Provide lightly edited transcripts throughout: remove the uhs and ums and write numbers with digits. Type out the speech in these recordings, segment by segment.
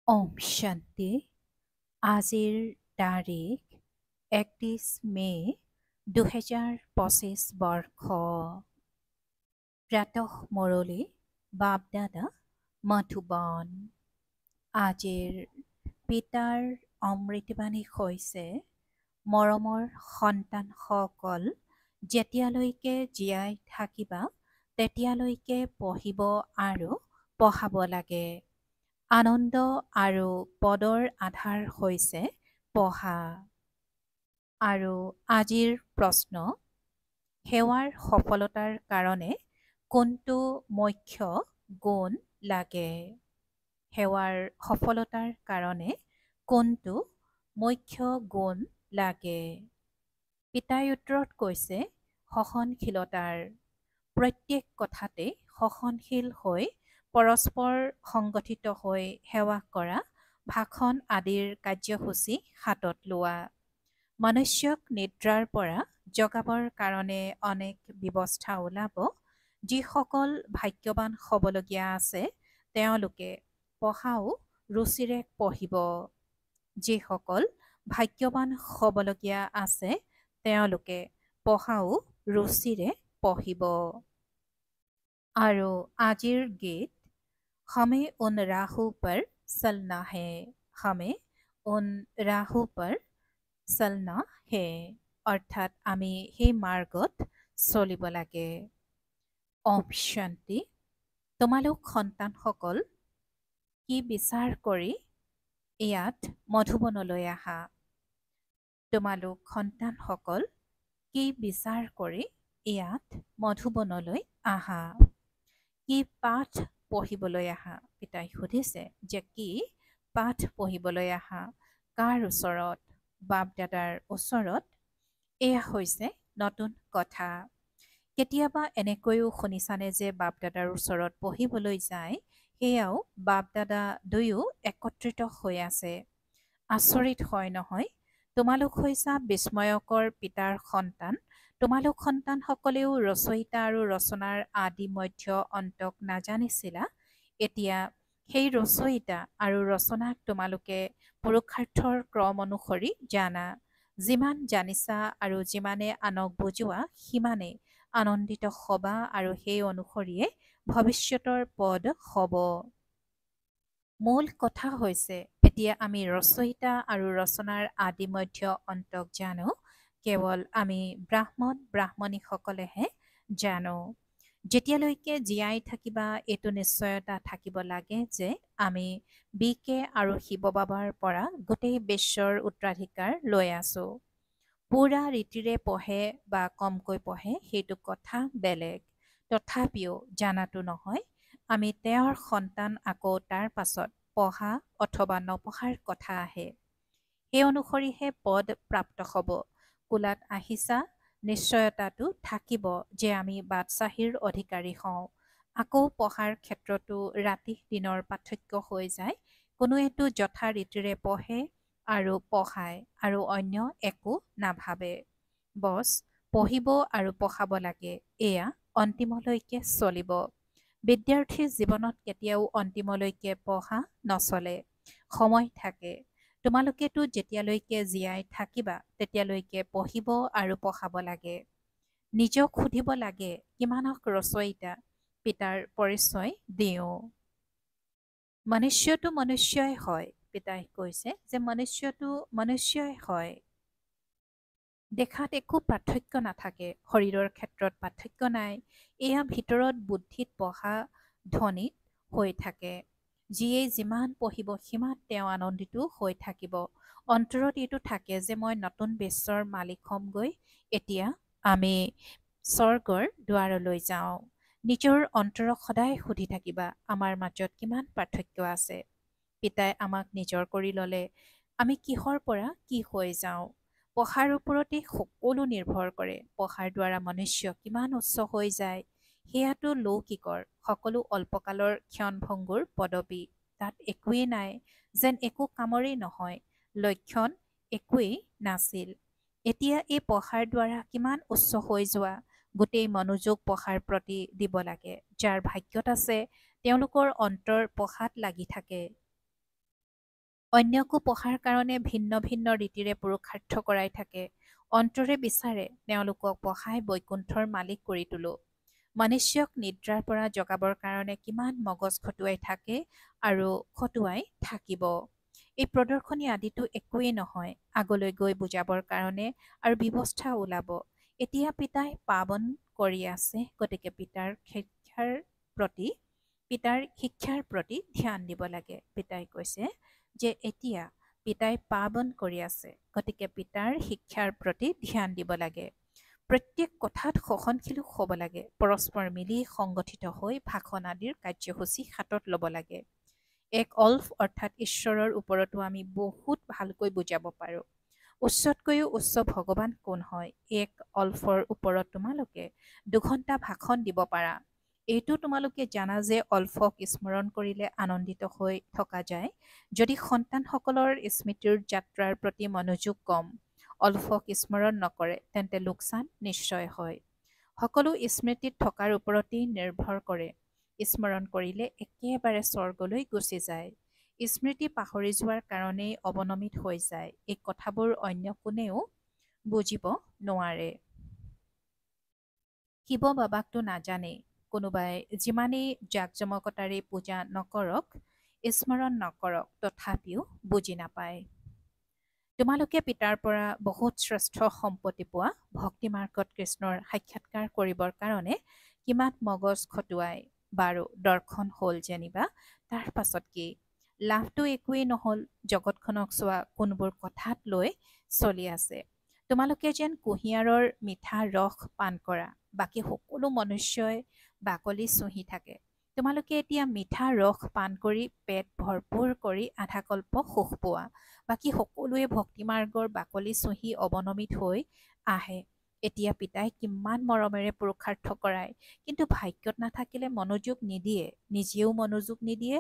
ওম শান্তি। আজিৰ তাৰিখ 31 মে 2025 বৰ্ষ। প্ৰাতঃ মুৰলী বাপদাদা মধুবন। আজিৰ পিতাৰ অমৃতবাণী হৈছে, মৰমৰ সন্তানসকল, যেতিয়ালৈকে জীয়াই থাকিবা তেতিয়ালৈকে পঢ়িব আৰু পঢ়াব লাগে। আনন্দ আৰু পদৰ আধাৰ হৈছে পঢ়া। আৰু আজিৰ প্ৰশ্ন, সেৱাৰ সফলতাৰ কাৰণে কোনটো মুখ্য গুণ লাগে? সেৱাৰ সফলতাৰ কাৰণে কোনটো মুখ্য গুণ লাগে? পিতাই উত্তৰত কৈছে, সহনশীলতাৰ। প্ৰত্যেক কথাতে সহনশীল হৈ পৰস্পৰ সংগঠিত হৈ সেৱা কৰা, ভাষণ আদিৰ কাৰ্যসূচী হাতত লোৱা। মনুষ্যক নিদ্ৰাৰ পৰা জগাবৰ কাৰণে অনেক ব্যৱস্থা ওলাব। যিসকল ভাগ্যৱান হ'বলগীয়া আছে তেওঁলোকে পঢ়াও ৰুচিৰে পঢ়িব। যিসকল ভাগ্যৱান হ'বলগীয়া আছে তেওঁলোকে পঢ়াও ৰুচিৰে পঢ়িব। আৰু আজিৰ গীত, হমে উন ৰাহু পৰ চলনা হে, হমে উন ৰাহু পৰ চলনা হে, অৰ্থাৎ আমি সেই মাৰ্গত চলিব লাগে। ওম শান্তি। তোমালোক সন্তানসকল কি বিচাৰ কৰি ইয়াত মধুবনলৈ আহা? তোমালোক সন্তানসকল কি বিচাৰ কৰি ইয়াত মধুবনলৈ আহা? কি পাঠ পঢ়িবলৈ আহা? পিতাই সুধিছে যে কি পাঠ পঢ়িবলৈ আহা? কাৰ ওচৰত? বাপদাদাৰ ওচৰত। এয়া হৈছে নতুন কথা। কেতিয়াবা এনেকৈও শুনিছানে যে বাপদাদাৰ ওচৰত পঢ়িবলৈ যায়, সেয়াও বাপদাদা দুয়ো একত্ৰিত হৈ আছে। আচৰিত হয় নহয়? তোমালোক হৈছা বিস্ময়কৰ পিতাৰ সন্তান। তোমালোক সন্তানসকলেও ৰচয়িতা আৰু ৰচনাৰ আদি মধ্য অন্তক নাজানিছিলা। এতিয়া সেই ৰচয়িতা আৰু ৰচনাক তোমালোকে পুৰুষাৰ্থৰ ক্ৰম অনুসৰি জানা। যিমান জানিছা আৰু যিমানে আনক বুজোৱা সিমানে আনন্দিত হবা আৰু সেই অনুসৰিয়ে ভৱিষ্যতৰ পদ হ'ব। মূল কথা হৈছে, এতিয়া আমি ৰচয়িতা আৰু ৰচনাৰ আদি মধ্য অন্তক জানো। কেৱল আমি ব্ৰাহ্মণীসকলেহে জানো। যেতিয়ালৈকে জীয়াই থাকিবা এইটো নিশ্চয়তা থাকিব লাগে যে আমি বিকে আৰু শিৱ বাবাৰ পৰা গোটেই বিশ্বৰ উত্তৰাধিকাৰ লৈ আছো। পুৰা ৰীতিৰে পঢ়ে বা কমকৈ পঢ়ে সেইটো কথা বেলেগ। তথাপিও জানাতো নহয়, আমি তেওঁৰ সন্তান। আকৌ তাৰ পাছত পঢ়া অথবা নপঢ়াৰ কথা আহে। সেই অনুসৰিহে পদ প্ৰাপ্ত হ'ব। কোলাত আহিছা, নিশ্চয়তাটো থাকিব যে আমি বাদশ্বাহীৰ অধিকাৰী হওঁ। আকৌ পঢ়াৰ ক্ষেত্ৰতো ৰাতি দিনৰ পাৰ্থক্য হৈ যায়। কোনোৱেতো যথা ৰীতিৰে পঢ়ে আৰু পঢ়ায় আৰু অন্য একো নাভাবে। বছ পঢ়িব আৰু পঢ়াব লাগে, এয়া অন্তিমলৈকে চলিব। বিদ্যাৰ্থীৰ জীৱনত কেতিয়াও অন্তিমলৈকে পঢ়া নচলে। সময় থাকে। তোমালোকেতো যেতিয়ালৈকে জীয়াই থাকিবা তেতিয়ালৈকে পঢ়িব আৰু পঢ়াব লাগে। নিজক সুধিব লাগে, কিমানক ৰচয়িতা পিতাৰ পৰিচয় দিওঁ। মনুষ্যটো মনুষ্যই হয়। পিতাই কৈছে যে মনুষ্যটো মনুষ্যই হয়। দেখাত একো পাৰ্থক্য নাথাকে, শৰীৰৰ ক্ষেত্ৰত পাৰ্থক্য নাই। এয়া ভিতৰত বুদ্ধিত পঢ়া ধ্বনিত হৈ থাকে। যিয়ে যিমান পঢ়িব সিমান তেওঁ আনন্দিত হৈ থাকিব। অন্তৰত এইটো থাকে যে মই নতুন বিশ্বৰ মালিক হ'মগৈ। এতিয়া আমি স্বৰ্গৰ দুৱাৰলৈ যাওঁ। নিজৰ অন্তৰক সদায় সুধি থাকিবা, আমাৰ মাজত কিমান পাৰ্থক্য আছে। পিতাই আমাক নিজৰ কৰি ল'লে আমি কিহৰ পৰা কি হৈ যাওঁ। পঢ়াৰ ওপৰতেই সকলো নিৰ্ভৰ কৰে। পঢ়াৰ দ্বাৰা মনুষ্য কিমান উচ্চ হৈ যায় সেয়াটো লৌকিকৰ, সকলো অল্পকালৰ ক্ষণভংগুৰ পদবী। তাত একোৱেই নাই, যেন একো কামৰেই নহয়। লক্ষণ একোৱেই নাছিল। এতিয়া এই পঢ়াৰ দ্বাৰা কিমান উচ্চ হৈ যোৱা, গোটেই মনোযোগ পঢ়াৰ প্ৰতি দিব লাগে। যাৰ ভাগ্যত আছে তেওঁলোকৰ অন্তৰ পঢ়াত লাগি থাকে। অন্যকো পঢ়াৰ কাৰণে ভিন্ন ভিন্ন ৰীতিৰে পুৰুষাৰ্থ কৰাই থাকে। অন্তৰে বিচাৰে তেওঁলোকক পঢ়াই বৈকুণ্ঠৰ মালিক কৰি তোলো। মনুষ্যক নিদ্ৰাৰ পৰা জগাবৰ কাৰণে কিমান মগজ খটুৱাই থাকে আৰু খটুৱাই থাকিব। এই প্ৰদৰ্শনী আদিতো একোৱেই নহয়, আগলৈ গৈ বুজাবৰ কাৰণে আৰু ব্যৱস্থা ওলাব। এতিয়া পিতাই পাবন কৰি আছে, গতিকে পিতাৰ শিক্ষাৰ প্ৰতি ধ্যান দিব লাগে। পিতাই কৈছে যে এতিয়া পিতাই পাবন কৰি আছে, গতিকে পিতাৰ শিক্ষাৰ প্ৰতি ধ্যান দিব লাগে। প্ৰত্যেক কথাত সহনশীল হ'ব লাগে, পৰস্পৰ মিলি সংগঠিত হৈ ভাষণ আদিৰ কাৰ্যসূচী হাতত ল'ব লাগে। এক অল্ফ অৰ্থাৎ ঈশ্বৰৰ ওপৰতো আমি বহুত ভালকৈ বুজাব পাৰোঁ। উচ্চতকৈও উচ্চ ভগৱান কোন হয়? এক অল্ফৰ ওপৰত তোমালোকে 2 ঘণ্টা ভাষণ দিব পাৰা। এইটো তোমালোকে জানা যে অল্ফক স্মৰণ কৰিলে আনন্দিত হৈ থকা যায়। যদি সন্তানসকলৰ স্মৃতিৰ যাত্ৰাৰ প্ৰতি মনোযোগ কম, অল্ফক স্মৰণ নকৰে, তেন্তে লোকচান নিশ্চয় হয়। সকলো স্মৃতিত থকাৰ ওপৰতেই নিৰ্ভৰ কৰে। স্মৰণ কৰিলে একেবাৰে স্বৰ্গলৈ গুচি যায়। স্মৃতি পাহৰি যোৱাৰ কাৰণেই অৱনমিত হৈ যায়। এই কথাবোৰ অন্য কোনেও বুজিব নোৱাৰে। শিৱ বাবাকতো নাজানেই। কোনোবাই যিমানেই জাকজমকতাৰে পূজা নকৰক, স্মৰণ নকৰক, তথাপিও বুজি নাপায়। তোমালোকে পিতাৰ পৰা বহুত শ্ৰেষ্ঠ সম্পত্তি পোৱা। ভক্তি মাৰ্গত কৃষ্ণৰ সাক্ষাৎকাৰ কৰিবৰ কাৰণে কিমান মগজ খটুৱাই। বাৰু দৰ্শন হ'ল যেনিবা, তাৰ পাছত কি? লাভটো একোৱেই নহ'ল। জগতখনক চোৱা কোনবোৰ কথাত লৈ চলি আছে। তোমালোকে যেন কুঁহিয়াৰৰ মিঠা ৰস পান কৰা, বাকী সকলো মনুষ্যই বাকলি চুহি থাকে। তোমালোকে এতিয়া মিঠা ৰস পান কৰি পেট ভৰপূৰ কৰি আধা কল্প সুখ পোৱা। বাকী সকলোৱে ভক্তিমাৰ্গৰ বাকলি চুহি অৱনমিত হৈ আহে। এতিয়া পিতাই কিমান মৰমেৰে পুৰুষাৰ্থ কৰায়, কিন্তু ভাগ্যত নাথাকিলে মনোযোগ নিদিয়ে। নিজেও মনোযোগ নিদিয়ে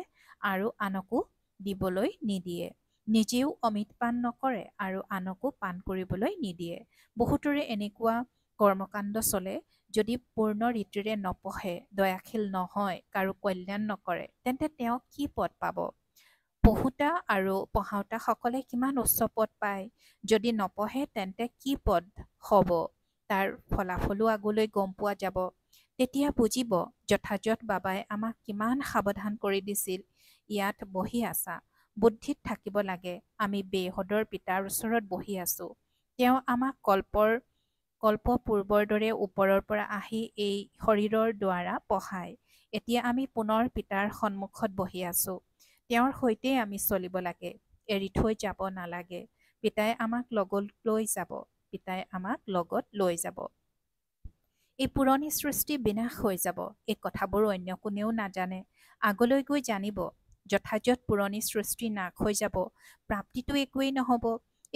আৰু আনকো দিবলৈ নিদিয়ে। নিজেও অমৃত পান নকৰে আৰু আনকো পান কৰিবলৈ নিদিয়ে। বহুতৰে এনেকুৱা কৰ্মকাণ্ড চলে। যদি পূৰ্ণ ৰীতিৰে নপঢ়ে, দয়াশীল নহয়, কাৰো কল্যাণ নকৰে, তেন্তে তেওঁ কি পদ পাব? পঢ়োতা আৰু পঢ়াওতাসকলে কিমান উচ্চ পদ পায়। যদি নপঢ়ে তেন্তে কি পদ হ'ব, তাৰ ফলাফলো আগলৈ গম পোৱা যাব। তেতিয়া বুজিব যথাযথ বাবাই আমাক কিমান সাৱধান কৰি দিছিল। ইয়াত বহি আছা, বুদ্ধিত থাকিব লাগে। আমি বেহদৰ পিতাৰ ওচৰত বহি আছো। তেওঁ আমাক কল্প পূৰ্বৰ দৰে ওপৰৰ পৰা আহি এই শৰীৰৰ দ্বাৰা পঢ়ায়। এতিয়া আমি পুনৰ পিতাৰ সন্মুখত বহি আছো। তেওঁৰ সৈতে আমি চলিব লাগে, এৰি থৈ যাব নালাগে। পিতাই আমাক লগত লৈ যাব। পিতাই আমাক লগত লৈ যাব। এই পুৰণি সৃষ্টি বিনাশ হৈ যাব। এই কথাবোৰ অন্য কোনেও নাজানে। আগলৈ গৈ জানিব। যথাযথ পুৰণি সৃষ্টি নাশ হৈ যাব, প্ৰাপ্তিটো একোৱেই নহ'ব।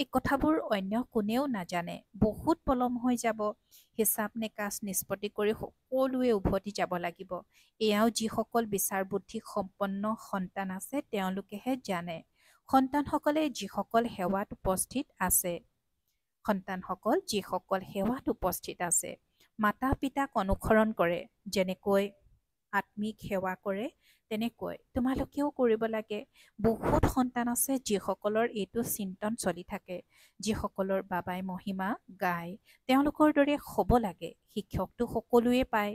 এই কথাবোৰ অন্য কোনেও নাজানে। বহুত পলম হৈ যাব। হিচাপ নিকাচ নিষ্পত্তি কৰি সকলোৱে উভতি যাব লাগিব। এয়াও যিসকল বিচাৰ বুদ্ধি সম্পন্ন সন্তান আছে তেওঁলোকেহে জানে। সন্তানসকলে যিসকল সেৱাত উপস্থিত আছে, মাতা পিতাক অনুসৰণ কৰে, যেনেকৈ আত্মিক সেৱা কৰে, তেনেকৈ তোমালোকেও কৰিব লাগে। বহুত সন্তান আছে যিসকলৰ এইটো চিন্তন চলি থাকে, যিসকলৰ বাবাই মহিমা গায়, তেওঁলোকৰ দৰে হ'ব লাগে। শিক্ষকটো সকলোৱে পায়।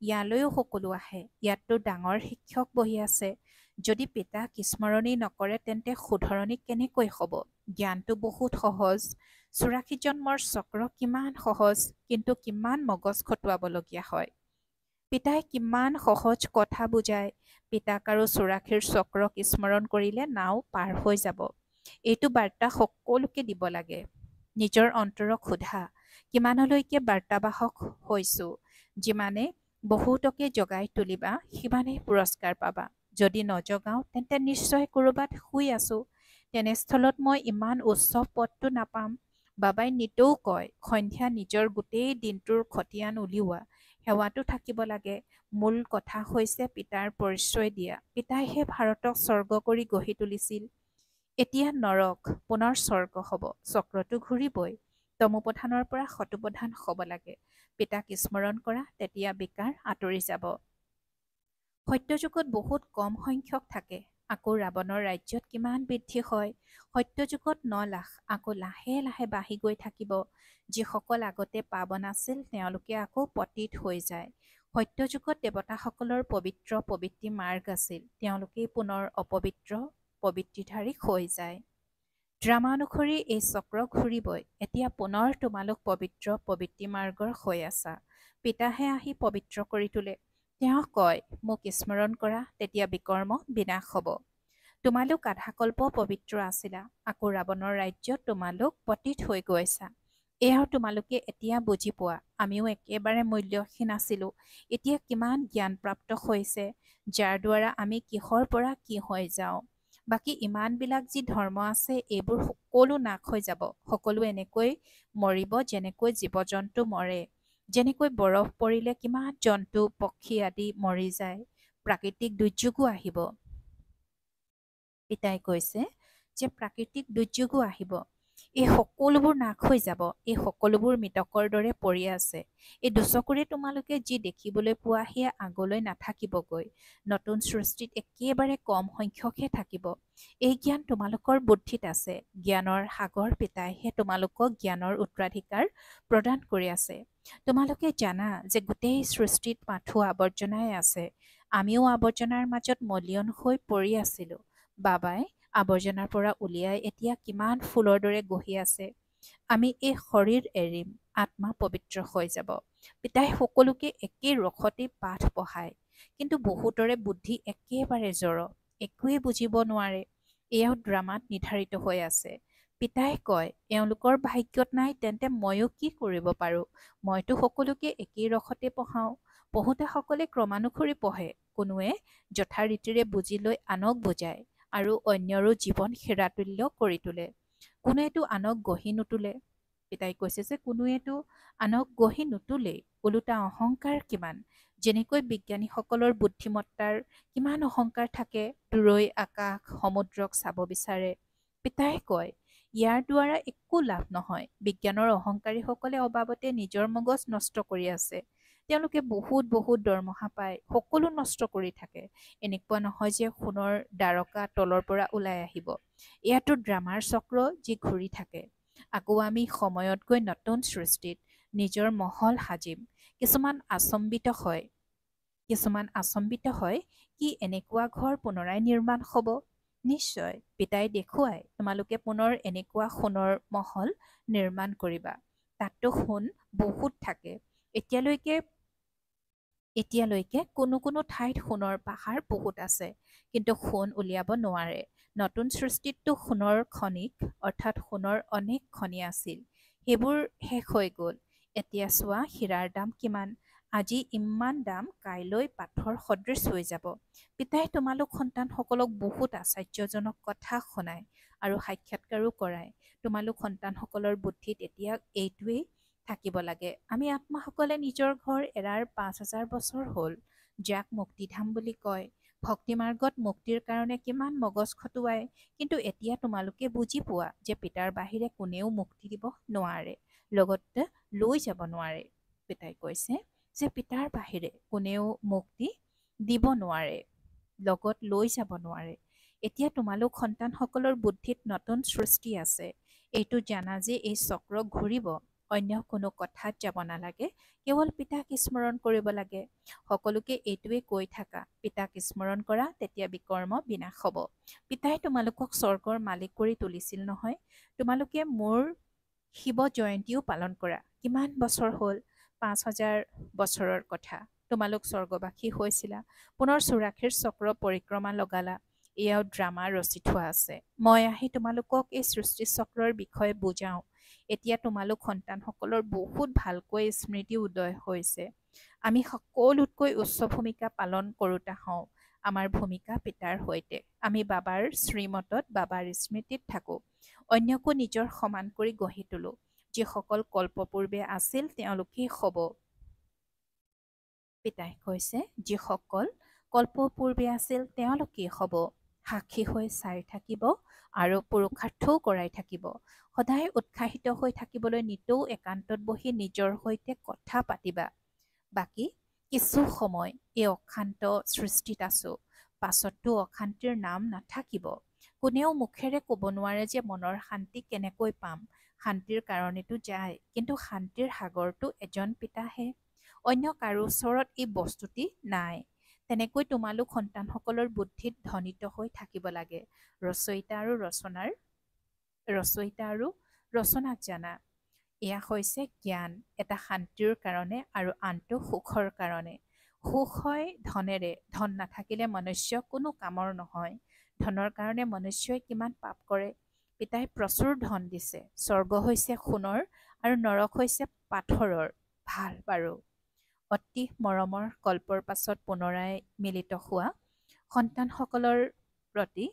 ইয়ালৈও সকলো আহে। ইয়াততো ডাঙৰ শিক্ষক বহি আছে। যদি পিতাক স্মৰণেই নকৰে তেন্তে শুধৰণি কেনেকৈ হ'ব? জ্ঞানটো বহুত সহজ। 84 জন্মৰ চক্ৰ কিমান সহজ, কিন্তু কিমান মগজ খটুৱাবলগীয়া হয়। পিতাই কিমান সহজ কথা বুজায়। পিতাক আৰু 84 চক্ৰক স্মৰণ কৰিলে নাও পাৰ হৈ যাব। এইটো বাৰ্তা সকলোকে দিব লাগে। নিজৰ অন্তৰক সোধা, কিমানলৈকে বাৰ্তাবাহক হৈছো? যিমানে বহুতকে জগাই তুলিবা, সিমানেই পুৰস্কাৰ পাবা। যদি নজগাও তেন্তে নিশ্চয় ক'ৰবাত শুই আছো। তেনেস্থলত মই ইমান উচ্চ পদটো নাপাম। বাবাই নিতৌ কয়, সন্ধ্যা নিজৰ গোটেই দিনটোৰ খতিয়ান উলিওৱা। সেৱাটো থাকিব লাগে। মূল কথা হৈছে পিতাৰ পৰিচয় দিয়া। পিতাইহে ভাৰতক স্বৰ্গ কৰি গঢ়ি তুলিছিল। এতিয়া নৰক, পুনৰ স্বৰ্গ হ'ব। চক্ৰটো ঘূৰিবই। তমোপ্ৰধানৰ পৰা সতোপ্ৰধান হ'ব লাগে। পিতাক স্মৰণ কৰা, তেতিয়া বিকাৰ আঁতৰি যাব। সত্যযুগত বহুত কম সংখ্যক থাকে। আকৌ ৰাৱণৰ ৰাজ্যত কিমান বৃদ্ধি হয়। সত্যযুগত 9 লাখ, আকৌ লাহে লাহে বাঢ়ি গৈ থাকিব। যিসকল আগতে পাৱন আছিল তেওঁলোকে আকৌ পতিত হৈ যায়। সত্যযুগত দেৱতাসকলৰ পবিত্ৰ পবিত্ৰী মাৰ্গ আছিল, তেওঁলোকেই পুনৰ অপবিত্ৰ পবিত্ৰীধাৰী হৈ যায়। ড্ৰামা অনুসৰি এই চক্ৰ ঘূৰিবই। এতিয়া পুনৰ তোমালোক পবিত্ৰ পবিত্ৰী মাৰ্গৰ হৈ আছা। পিতাহে আহি পবিত্ৰ কৰি তোলে। তেওঁ কয়, মোক স্মৰণ কৰা, তেতিয়া বিকৰ্ম বিনাশ হ'ব। তোমালোক আধাকল্প পবিত্ৰ আছিলা, আকৌ ৰাৱণৰ ৰাজ্যত তোমালোক পতিত হৈ গৈছা। এয়াও তোমালোকে এতিয়া বুজি পোৱা। আমিও একেবাৰে মূল্যহীন আছিলোঁ, এতিয়া কিমান জ্ঞানপ্ৰাপ্ত হৈছে, যাৰ দ্বাৰা আমি কিহৰ পৰা কি হৈ যাওঁ। বাকী ইমানবিলাক যি ধৰ্ম আছে এইবোৰ সকলো নাশ হৈ যাব। সকলো এনেকৈ মৰিব যেনেকৈ জীৱ জন্তু মৰে। যেনেকৈ বৰফ পৰিলে কিমান জন্তু পক্ষী আদি মৰি যায়। প্ৰাকৃতিক দুৰ্যোগো আহিব। পিতাই কৈছে যে প্ৰাকৃতিক দুৰ্যোগো আহিব। এই সকলোবোৰ নাশ হৈ যাব। এই সকলোবোৰ মৃতকৰ দৰে পৰি আছে। এই দুচকুৰে তোমালোকে যি দেখিবলৈ পোৱা সেয়া আগলৈ নাথাকিবগৈ। নতুন সৃষ্টিত একেবাৰে কম সংখ্যকহে থাকিব। এই জ্ঞান তোমালোকৰ বুদ্ধিত আছে। জ্ঞানৰ সাগৰ পিতাইহে তোমালোকক জ্ঞানৰ উত্তৰাধিকাৰ প্ৰদান কৰি আছে। তোমালোকে জানা যে গোটেই সৃষ্টিত মাথো আৱৰ্জনাই আছে। আমিও আৱৰ্জনাৰ মাজত মলিয়ন হৈ পৰি আছিলোঁ। বাবাই আৱৰ্জনাৰ পৰা উলিয়াই এতিয়া কিমান ফুলৰ দৰে গঢ়ি আছে। আমি এই শৰীৰ এৰিম, আত্মা পবিত্ৰ হৈ যাব। পিতাই সকলোকে একে ৰসতে পাঠ পঢ়ায়, কিন্তু বহুতৰে বুদ্ধি একেবাৰে জড়, একোৱে বুজিব নোৱাৰে। এয়াও ড্ৰামাত নিৰ্ধাৰিত হৈ আছে। পিতাই কয়, এওঁলোকৰ ভাগ্যত নাই তেন্তে ময়ো কি কৰিব পাৰোঁ। মইতো সকলোকে একেই ৰসতে পঢ়াওঁ। পঢ়োতাসকলে ক্ৰমানুসৰি পঢ়ে। কোনোৱে যথাৰীতিৰে বুজি লৈ আনক বুজায় আৰু অন্যৰো জীৱন হেৰাতুল্য কৰি তোলে। কোনোৱেতো আনক গঢ়ি নুতুলে। পিতাই কৈছে যে কোনোৱেতো আনক গঢ়ি নুতুলেই, ওলোটা অহংকাৰ কিমান। যেনেকৈ বিজ্ঞানীসকলৰ বুদ্ধিমত্তাৰ কিমান অহংকাৰ থাকে, দূৰৈ আকাশ সমুদ্ৰক চাব বিচাৰে। পিতাই কয়, ইয়াৰ দ্বাৰা একো লাভ নহয়। বিজ্ঞানৰ অহংকাৰীসকলে অবাবতে নিজৰ মগজ নষ্ট কৰি আছে। তেওঁলোকে বহুত বহুত দৰমহা পায়, সকলো নষ্ট কৰি থাকে। এনেকুৱা নহয় যে সোণৰ দ্বাৰকা তলৰ পৰা ওলাই আহিব। এয়াতো ড্ৰামাৰ চক্ৰ যি ঘূৰি থাকে। আকৌ আমি সময়ত গৈ নতুন সৃষ্টিত নিজৰ মহল সাজিম। কিছুমান আচম্বিত হয় কি এনেকুৱা ঘৰ পুনৰাই নিৰ্মাণ হ'ব। নিশ্চয় পিতাই দেখুৱাই তোমালোকে পুনৰ এনেকুৱা সোণৰ মহল নিৰ্মাণ কৰিবা। তাততো সোণ বহুত থাকে। এতিয়ালৈকে কোনো কোনো ঠাইত সোণৰ পাহাৰ বহুত আছে, কিন্তু সোণ উলিয়াব নোৱাৰে। নতুন সৃষ্টিততো সোণৰ খনিক অৰ্থাৎ সোণৰ অনেক খনি আছিল, সেইবোৰ শেষ হৈ গ'ল। এতিয়া চোৱা হীৰাৰ দাম কিমান। আজি ইমান দাম, কাইলৈ পাথৰ সদৃশ হৈ যাব। পিতাই তোমালোক সন্তানসকলক বহুত আশ্চৰ্যজনক কথা শুনায় আৰু সাক্ষাৎকাৰো কৰায়। তোমালোক সন্তানসকলৰ বুদ্ধিত এতিয়া এইটোৱেই থাকিব লাগে, আমি আত্মাসকলে নিজৰ ঘৰ এৰাৰ 5,000 বছৰ হ'ল, যাক মুক্তিধাম বুলি কয়। ভক্তিমাৰ্গত মুক্তিৰ কাৰণে কিমান মগজ খটুৱাই, কিন্তু এতিয়া তোমালোকে বুজি পোৱা যে পিতাৰ বাহিৰে কোনেও মুক্তি দিব নোৱাৰে, লগতে লৈ যাব নোৱাৰে। পিতাই কৈছে যে পিতাৰ বাহিৰে কোনেও মুক্তি দিব নোৱাৰে, লগত লৈ যাব নোৱাৰে। এতিয়া তোমালোক সন্তানসকলৰ বুদ্ধিত নতুন সৃষ্টি আছে। এইটো জানা যে এই চক্ৰ ঘূৰিব। অন্য কোনো কথাত যাব নালাগে, কেৱল পিতাক স্মৰণ কৰিব লাগে। সকলোকে এইটোৱে কৈ থাকা, পিতাক স্মৰণ কৰা, তেতিয়া বিকৰ্ম বিনাশ হ'ব। পিতাই তোমালোকক স্বৰ্গৰ মালিক কৰি তুলিছিল নহয়। তোমালোকে মোৰ শিৱ জয়ন্তীও পালন কৰা। কিমান বছৰ হ'ল? 5,000 বছৰৰ কথা। তোমালোক স্বৰ্গবাসী হৈছিলা, পুনৰ 84 চক্ৰ পৰিক্ৰমা লগালা। এয়াও ড্ৰামা ৰচি থোৱা আছে। মই আহি তোমালোকক এই সৃষ্টি চক্ৰৰ বিষয়ে বুজাওঁ। এতিয়া তোমালোক সন্তানসকলৰ বহুত ভালকৈ স্মৃতি উদয় হৈছে। আমি সকলোতকৈ উচ্চ ভূমিকা পালন কৰোঁতা হওঁ। আমাৰ ভূমিকা পিতাৰ সৈতে। আমি বাবাৰ শ্ৰীমতত বাবাৰ স্মৃতিত থাকোঁ। অন্যকো নিজৰ সমান কৰি গঢ়ি তোলোঁ। যিসকল কল্পপূৰ্বে আছিল তেওঁলোকেই হ'ব। পিতাই কৈছে, যিসকল কল্পপূৰ্বে আছিল তেওঁলোকেই হ'ব। সাক্ষী হৈ চাই থাকিব আৰু পুৰুষাৰ্থও কৰাই থাকিব। সদায় উৎসাহিত হৈ থাকিবলৈ নিতৌ একান্তত বহি নিজৰ সৈতে কথা পাতিবা। বাকী কিছু সময় এই অশান্ত সৃষ্টিত আছোঁ, পাছততো অশান্তিৰ নাম নাথাকিব। কোনেও মুখেৰে ক'ব নোৱাৰে যে মনৰ শান্তি কেনেকৈ পাম। শান্তিৰ কাৰণেতো যায়, কিন্তু শান্তিৰ সাগৰটো এজন পিতাহে। অন্য কাৰো ওচৰত এই বস্তুটি নাই। তেনেকৈ তোমালোক সন্তানসকলৰ বুদ্ধিত ধ্বনিত হৈ থাকিব লাগে। ৰচয়িতা আৰু ৰচনাক জানা। এয়া হৈছে জ্ঞান, এটা শান্তিৰ কাৰণে আৰু আনটো সুখৰ কাৰণে। সুখ হয় ধনেৰে, ধন নাথাকিলে মনুষ্য কোনো কামৰ নহয়। ধনৰ কাৰণে মনুষ্যই কিমান পাপ কৰে। পিতাই প্ৰচুৰ ধন দিছে। স্বৰ্গ হৈছে সোণৰ আৰু নৰক হৈছে পাথৰৰ। ভাল বাৰু। অতি মৰমৰ কল্পৰ পাছত পুনৰাই মিলিত হোৱা সন্তানসকলৰ প্ৰতি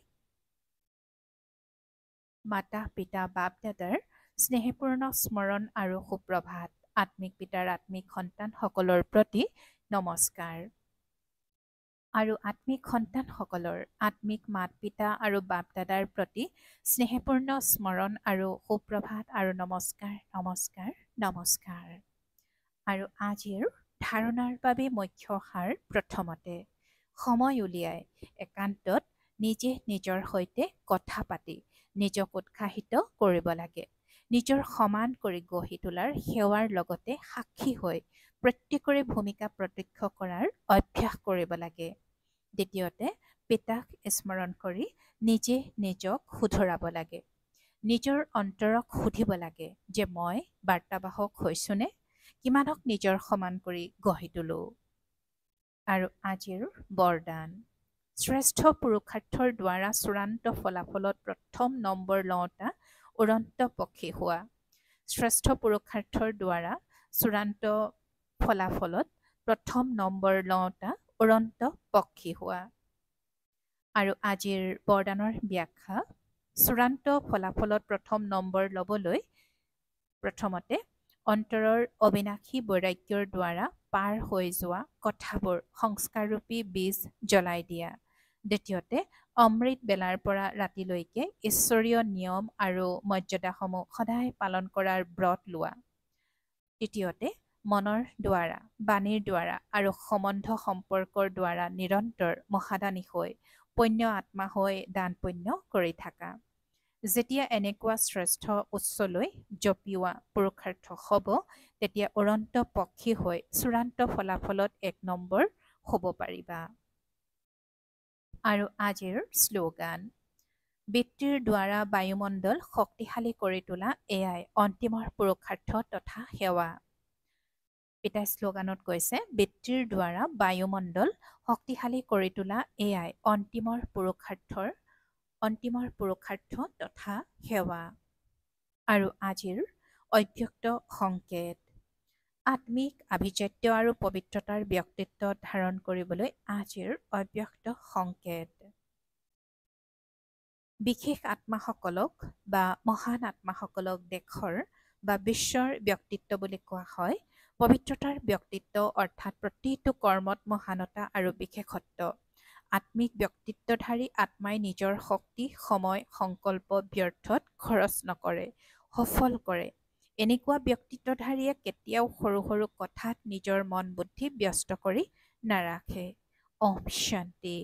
মাতা পিতা বাপ দাদাৰ স্নেহপূৰ্ণ স্মৰণ আৰু সুপ্ৰভাত। আত্মিক পিতাৰ আত্মিক সন্তানসকলৰ প্ৰতি নমস্কাৰ। আৰু আত্মিক সন্তানসকলৰ আত্মিক মাত পিতা আৰু বাপ দাদাৰ প্ৰতি স্নেহপূৰ্ণ স্মৰণ আৰু সুপ্ৰভাত আৰু নমস্কাৰ নমস্কাৰ নমস্কাৰ। আৰু আজিৰ ধাৰণাৰ বাবে মুখ্য সাৰ প্ৰথমতে, সময় উলিয়াই একান্তত নিজে নিজৰ সৈতে কথা পাতি নিজক উৎসাহিত কৰিব লাগে। নিজৰ সমান কৰি গঢ়ি তোলাৰ সেৱাৰ লগতে সাক্ষী হৈ প্ৰত্যেকৰে ভূমিকা প্ৰত্যক্ষ কৰাৰ অভ্যাস কৰিব লাগে। দ্বিতীয়তে, পিতাক স্মৰণ কৰি নিজে নিজক শুধৰাব লাগে। নিজৰ অন্তৰক সুধিব লাগে যে মই বাৰ্তাবাহক হৈছোনে? কিমানক নিজৰ সমান কৰি গঢ়ি তোলোঁ? আৰু আজিৰ বৰদান, শ্ৰেষ্ঠ পুৰুষাৰ্থৰ দ্বাৰা চূড়ান্ত ফলাফলত প্ৰথম নম্বৰ লওঁতা উড়ন্ত পক্ষী হোৱা। শ্ৰেষ্ঠ পুৰুষাৰ্থৰ দ্বাৰা চূড়ান্ত ফলাফলত প্ৰথম নম্বৰ লওঁতা উড়ন্ত পক্ষী হোৱা। আৰু আজিৰ বৰদানৰ ব্যাখ্যা, চূড়ান্ত ফলাফলত প্ৰথম নম্বৰ ল'বলৈ প্ৰথমতে অন্তৰৰ অবিনাশী বৈৰাগ্যৰ দ্বাৰা পাৰ হৈ যোৱা কথাবোৰ সংস্কাৰৰূপী বীজ জ্বলাই দিয়া। দ্বিতীয়তে, অমৃত বেলাৰ পৰা ৰাতিলৈকে ঈশ্বৰীয় নিয়ম আৰু মৰ্যাদাসমূহ সদায় পালন কৰাৰ ব্ৰত লোৱা। তৃতীয়তে, মনৰ দ্বাৰা, বাণীৰ দ্বাৰা আৰু সম্বন্ধ সম্পৰ্কৰ দ্বাৰা নিৰন্তৰ মহাদানী হৈ পুণ্য আত্মা হৈ দান পুণ্য কৰি থাকা। যেতিয়া এনেকুৱা শ্ৰেষ্ঠ উচ্চলৈ জপিওৱা পুৰুষাৰ্থ হ'ব, তেতিয়া উড়ন্ত পক্ষী হৈ চূড়ান্ত ফলাফলত ১ নম্বৰ হ'ব পাৰিবা। আৰু আজিৰ শ্লোগান, বৃত্তিৰ দ্বাৰা বায়ুমণ্ডল শক্তিশালী কৰি তোলা এয়াই অন্তিমৰ পুৰুষাৰ্থ তথা সেৱা। পিতাই শ্লোগানত কৈছে, বৃত্তিৰ দ্বাৰা বায়ুমণ্ডল শক্তিশালী কৰি তোলা এয়াই অন্তিমৰ পুৰুষাৰ্থ তথা সেৱা। আৰু আজিৰ অব্যক্ত সংকেত, আত্মিক আভিজাত্য আৰু পবিত্ৰতাৰ ব্যক্তিত্ব ধাৰণ কৰিবলৈ আজিৰ অব্যক্ত সংকেত। বিশেষ আত্মাসকলক বা মহান আত্মাসকলক দেশৰ বা বিশ্বৰ ব্যক্তিত্ব বুলি কোৱা হয়। পবিত্ৰতাৰ ব্যক্তিত্ব অৰ্থাৎ প্ৰতিটো কৰ্মত মহানতা আৰু বিশেষত্ব। আত্মিক ব্যক্তিত্বধাৰী আত্মাই নিজৰ শক্তি, সময়, সংকল্প ব্যৰ্থত খৰচ নকৰে, সফল কৰে। এনেকুৱা ব্যক্তিত্বধাৰীয়ে কেতিয়াও সৰু সৰু কথাত নিজৰ মন বুদ্ধি ব্যস্ত কৰি নাৰাখে। ওম শান্তি।